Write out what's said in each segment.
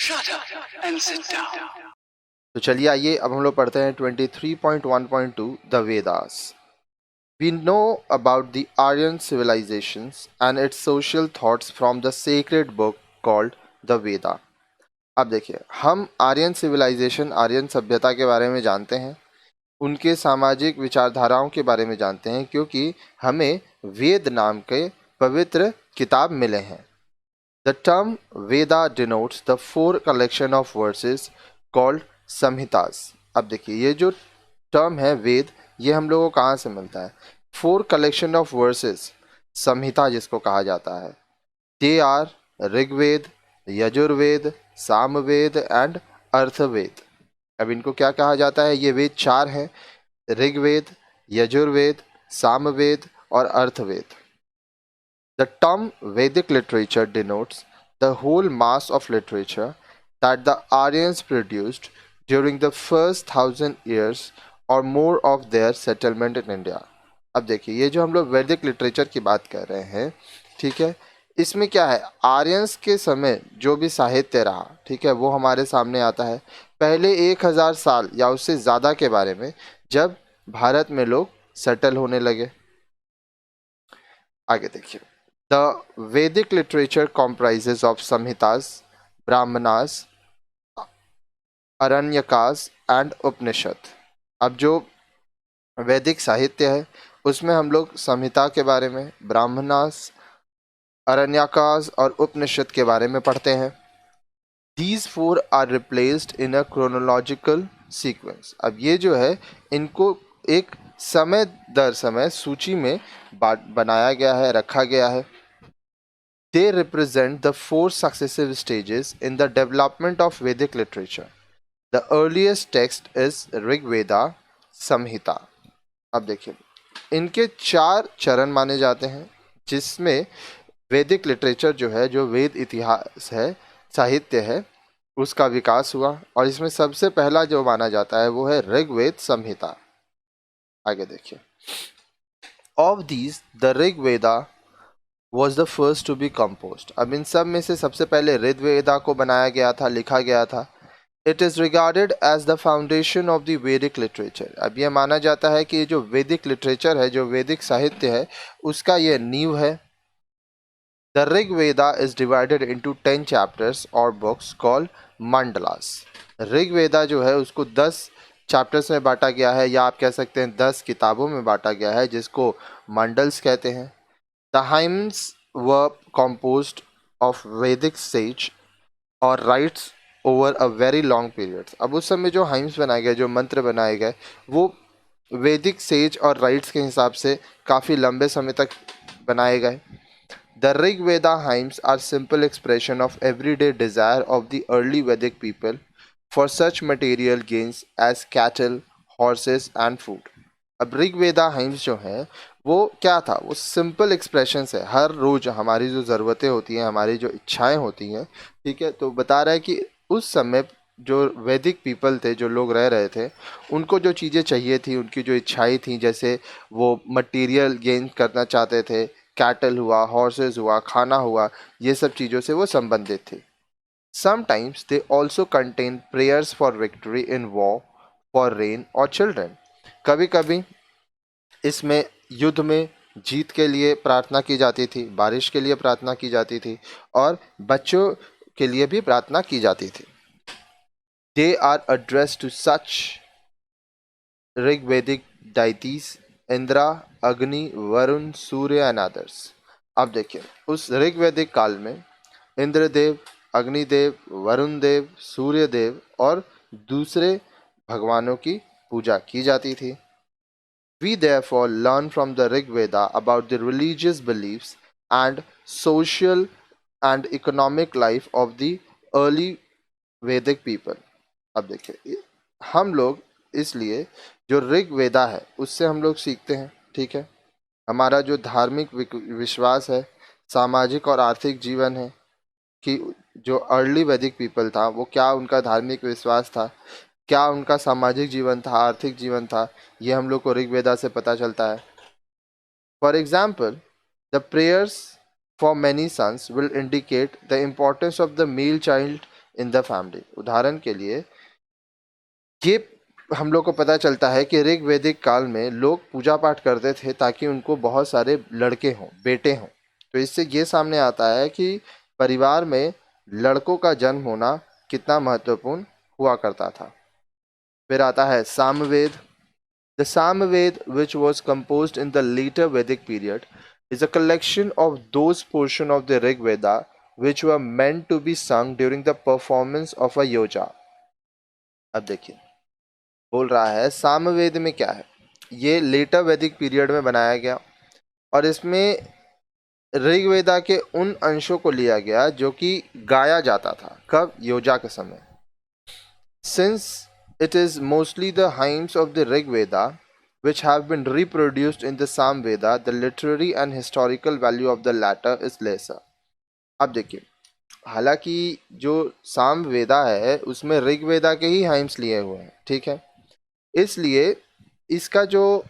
Shut up and sit down. तो चलिए आइए अब हम लोग पढ़ते हैं 23.1.2 the Vedas. We know about the Aryan civilizations and its social thoughts from the sacred book called the Veda. अब देखिए, हम आर्यन सिविलाइजेशन, आर्यन सभ्यता के बारे में जानते हैं, उनके सामाजिक विचारधाराओं के बारे में जानते हैं, क्योंकि हमें वेद नाम के पवित्र किताब मिले हैं. The term Veda denotes the four collection of verses called Samhitas. अब देखिए, ये जो टर्म है वेद, ये हम लोगों को कहाँ से मिलता है? फोर कलेक्शन ऑफ वर्सेस, संहिता जिसको कहा जाता है. They are Rigveda, Yajurveda, Samaveda and Atharvaveda. अब इनको क्या कहा जाता है? ये वेद चार हैं: ऋग्वेद, यजुर्वेद, सामवेद और अर्थवेद. The term Vedic literature denotes the whole mass of literature that the Aryans produced during the first 1,000 years or more of their settlement in India. अब देखिए, ये जो हम लोग वैदिक लिटरेचर की बात कर रहे हैं, ठीक है, इसमें क्या है? आर्यंस के समय जो भी साहित्य रहा, ठीक है, वो हमारे सामने आता है पहले 1,000 साल या उससे ज़्यादा के बारे में, जब भारत में लोग सेटल होने लगे. आगे देखिए. The Vedic literature comprises of Samhitas, Brahmanas, Aranyakas and Upanishad. अब जो वैदिक साहित्य है उसमें हम लोग संहिता के बारे में, ब्राह्मणास, अरण्यकास और उपनिषद के बारे में पढ़ते हैं. These four are replaced in a chronological sequence. अब ये जो है, इनको एक समय दर समय सूची में बनाया गया है, रखा गया है. They represent the four successive stages in the development of Vedic literature. The earliest text is Rig Veda Samhita. अब देखिए, इनके चार चरण माने जाते हैं जिसमें वैदिक लिटरेचर जो है, जो वेद इतिहास है, साहित्य है, उसका विकास हुआ. और इसमें सबसे पहला जो माना जाता है वो है ऋग्वेद संहिता. आगे देखिए. Of these, the Rig Veda was the first to be composed. अब इन सब में से सबसे पहले ऋग्वेदा को बनाया गया था, लिखा गया था. It is regarded as the foundation of the Vedic literature. अब यह माना जाता है कि जो वैदिक लिटरेचर है, जो वैदिक साहित्य है, उसका यह नींव है. The Rig Veda is divided into 10 chapters or books called mandalas. Rig वेदा जो है उसको 10 चैप्टर्स में बांटा गया है, या आप कह सकते हैं 10 किताबों में बांटा गया है, जिसको मंडल्स कहते हैं. The hymns were composed of Vedic sage or rites over a very long period. अब उस समय जो hymns बनाए गए, जो मंत्र बनाए गए, वो वैदिक सेज और राइट्स के हिसाब से काफ़ी लंबे समय तक बनाए गए. The Rig Veda hymns are simple expression of everyday desire of the early Vedic people for such material gains as cattle, horses and food. अब ऋग वेदा हाइम्स जो है वो क्या था? वो सिंपल एक्सप्रेशंस है. हर रोज हमारी जो ज़रूरतें होती हैं, हमारी जो इच्छाएं होती हैं, ठीक है, तो बता रहा है कि उस समय जो वैदिक पीपल थे, जो लोग रह रहे थे, उनको जो चीज़ें चाहिए थी, उनकी जो इच्छाएं थी, जैसे वो मटेरियल गेन करना चाहते थे, कैटल हुआ, हॉर्सेस हुआ, खाना हुआ, ये सब चीज़ों से वो संबंधित थे. Sometimes they also contain prayers for victory in war, for rain और children. कभी कभी इसमें युद्ध में जीत के लिए प्रार्थना की जाती थी, बारिश के लिए प्रार्थना की जाती थी और बच्चों के लिए भी प्रार्थना की जाती थी. They are addressed to such Rigvedic deities, Indira, अग्नि, वरुण, सूर्य एंड अदर्स. अब देखिए, उस ऋग्वेदिक काल में इंद्रदेव, अग्निदेव, वरुण देव, सूर्य देव और दूसरे भगवानों की पूजा की जाती थी. We therefore learn from the Rig Veda about the religious beliefs and social and economic life of the early Vedic people. अब देखिए, हम लोग इसलिए जो ऋग वेदा है उससे हम लोग सीखते हैं, ठीक है, हमारा जो धार्मिक विश्वास है, सामाजिक और आर्थिक जीवन है, कि जो अर्ली वैदिक पीपल था वो क्या उनका धार्मिक विश्वास था, क्या उनका सामाजिक जीवन था, आर्थिक जीवन था, ये हम लोग को ऋग्वेदा से पता चलता है. For example, the prayers for many sons will indicate the importance of the male child in the family. उदाहरण के लिए ये हम लोग को पता चलता है कि ऋग वैदिक काल में लोग पूजा पाठ करते थे ताकि उनको बहुत सारे लड़के हों, बेटे हों। तो इससे ये सामने आता है कि परिवार में लड़कों का जन्म होना कितना महत्वपूर्ण हुआ करता था। फिर आता है Samaveda. The Samaveda, which was composed in the later Vedic period, is a collection of those portions of the Rig Veda which were meant to be sung during the performance of a yoja। अब देखिए, बोल रहा है सामवेद में क्या है। ये letter वैदिक पीरियड में बनाया गया और इसमें ऋग्वेदा के उन अंशों को लिया गया जो कि गाया जाता था। कब? योजा के समय। Since it is mostly the hymns of the Rig Veda which have been reproduced in the Samveda, the literary and historical value of the latter is lesser। अब देखिए, हालांकि जो सामवेदा है उसमें ऋग्वेदा के ही हाइम्स लिए हुए हैं, ठीक है, इसलिए इसका जो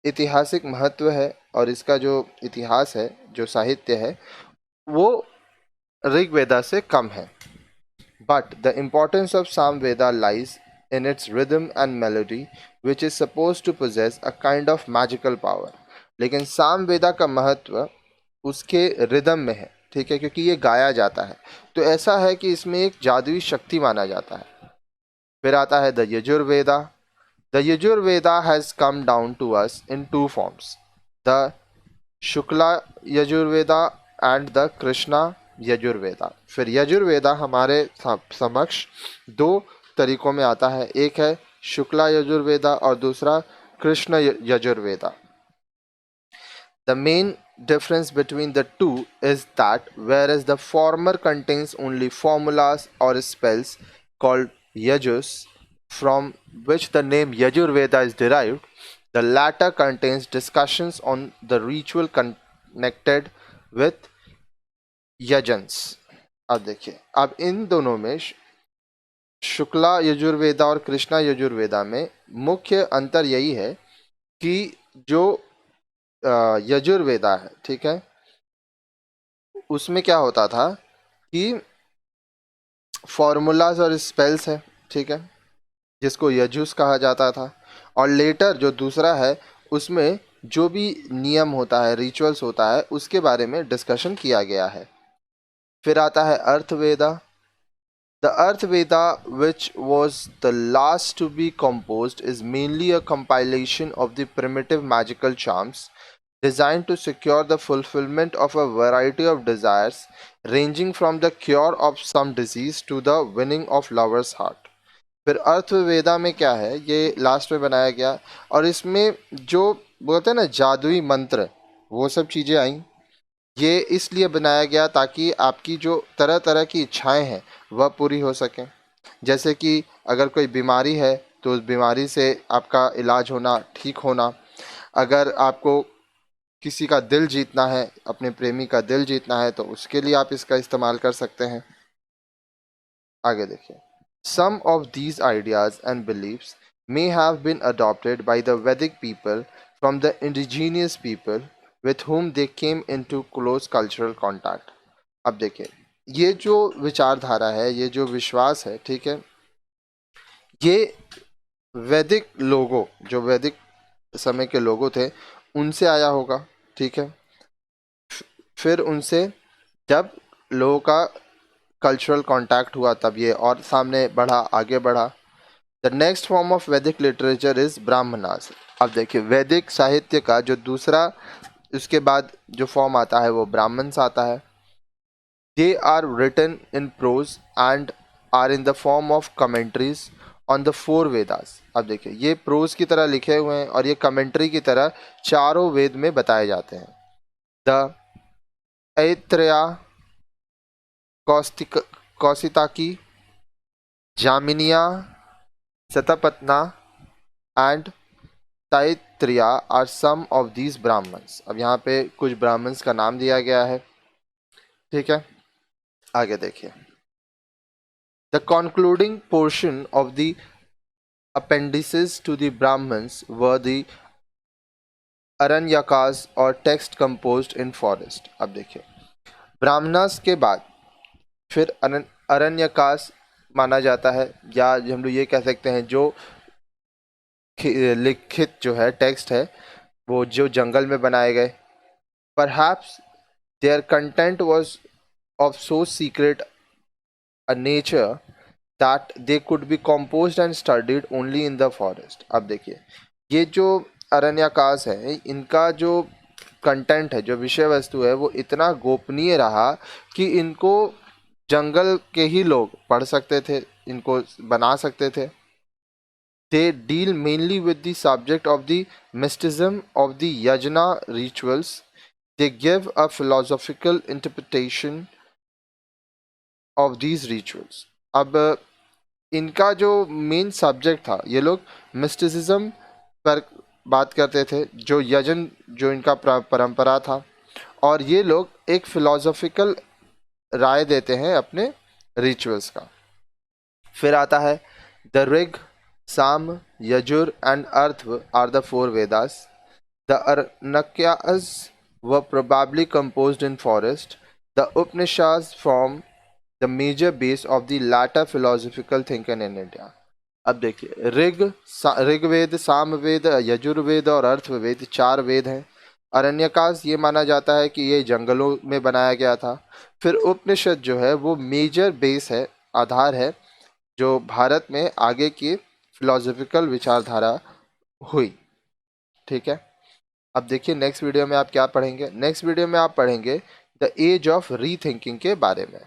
ऐतिहासिक महत्व है और इसका जो इतिहास है, जो साहित्य है, वो ऋग्वेदा से कम है। But the importance of Samveda lies in its rhythm and melody, which is supposed to possess a kind of magical power। लेकिन सामवेदा का महत्व उसके रिदम में है, ठीक है, क्योंकि ये गाया जाता है, तो ऐसा है कि इसमें एक जादुई शक्ति माना जाता है। फिर आता है the Yajurveda. The Yajurveda has come down to us in two forms, the Shukla Yajurveda and the Krishna Yajurveda. फिर यजुर्वेदा हमारे समक्ष दो तरीकों में आता है, एक है शुक्ला यजुर्वेदा और दूसरा Krishna Yajurveda. The main difference between the two is that whereas the former contains only formulas or spells called yajus, from which the name Yajurveda is derived, the latter contains discussions on the ritual connected with यजंस। अब देखिए, अब इन दोनों में शुक्ला यजुर्वेदा और कृष्णा यजुर्वेदा में मुख्य अंतर यही है कि जो यजुर्वेदा है, ठीक है, उसमें क्या होता था कि फॉर्मूलाज और स्पेल्स है, ठीक है, जिसको यजुस कहा जाता था, और लेटर जो दूसरा है उसमें जो भी नियम होता है, रिचुअल्स होता है, उसके बारे में डिस्कशन किया गया है। फिर आता है अर्थवेदा। The Earthveda, which was the last to be composed, is mainly a compilation of the primitive magical charms designed to secure the fulfillment of a variety of desires, ranging from the cure of some disease to the winning of lover's heart। फिर अर्थवेदा में क्या है, ये last में बनाया गया और इसमें जो बोलते हैं ना जादुई मंत्र, वो सब चीज़ें आई। ये इसलिए बनाया गया ताकि आपकी जो तरह तरह की इच्छाएं हैं वह पूरी हो सकें। जैसे कि अगर कोई बीमारी है तो उस बीमारी से आपका इलाज होना, ठीक होना। अगर आपको किसी का दिल जीतना है, अपने प्रेमी का दिल जीतना है, तो उसके लिए आप इसका इस्तेमाल कर सकते हैं। आगे देखिए, some of these ideas and beliefs may have been adopted by the Vedic people from the indigenous people with whom they came into close cultural contact। अब देखिए, ये जो विचारधारा है, ये जो विश्वास है, ठीक है, ये वैदिक लोगों, जो वैदिक समय के लोगों थे, उनसे आया होगा, ठीक है। फिर उनसे जब लोगों का कल्चरल कांटेक्ट हुआ तब ये और सामने बढ़ा, आगे बढ़ा। द नेक्स्ट फॉर्म ऑफ वैदिक लिटरेचर इज ब्राह्मणास। अब देखिए, वैदिक साहित्य का जो दूसरा उसके बाद जो फॉर्म आता है वो ब्राह्मण्स आता है। They are written in prose and are in the form of commentaries on the four Vedas. अब देखिए, ये प्रोज की तरह लिखे हुए हैं और ये कमेंट्री की तरह चारों वेद में बताए जाते हैं। The Aitareya, Kaushitaki, Jaiminiya, Shatapatha and Taittiriya are some of these Brahmans. अब यहाँ पे कुछ ब्राह्मण्स का नाम दिया गया है, ठीक है। आगे देखिए, the concluding portion of the appendices to the Brahmans were the अरण्यकास और टेक्स्ट कंपोज्ड इन फॉरेस्ट। अब देखिए, ब्राह्मणास के बाद फिर अरण्यकाश माना जाता है, या हम लोग ये कह सकते हैं जो लिखित जो है टेक्स्ट है वो जो जंगल में बनाए गए. Perhaps their content was of so secret a nature that they could be composed and studied only in the forest. अब देखिए, ये जो अरण्यकाश है, इनका जो कंटेंट है, जो विषय वस्तु है, वो इतना गोपनीय रहा कि इनको जंगल के ही लोग पढ़ सकते थे, इनको बना सकते थे. They deal mainly with the subject of the mysticism of the yajna rituals. They give a philosophical interpretation of these rituals. अब इनका जो मेन सब्जेक्ट था, ये लोग मिस्टिसिज्म पर बात करते थे, जो यजन जो इनका परंपरा था, और ये लोग एक फिलोसॉफिकल राय देते हैं अपने रिचुअल्स का. फिर आता है द ऋग, साम, यजुर एंड अर्थव are the 4 Vedas. The Aranyas were probably composed in forest. The Upanishads form the major base of the latter philosophical thinking in India. अब देखिए, ऋग्वेद, सामवेद, यजुर्वेद और अर्थवेद 4 वेद हैं. अरण्यकाश ये माना जाता है कि ये जंगलों में बनाया गया था. फिर उपनिषद जो है वो मेजर बेस है, आधार है, जो भारत में आगे की फिलोसॉफिकल विचारधारा हुई. ठीक है. अब देखिए नेक्स्ट वीडियो में आप क्या पढ़ेंगे. नेक्स्ट वीडियो में आप पढ़ेंगे द एज ऑफ रीथिंकिंग के बारे में.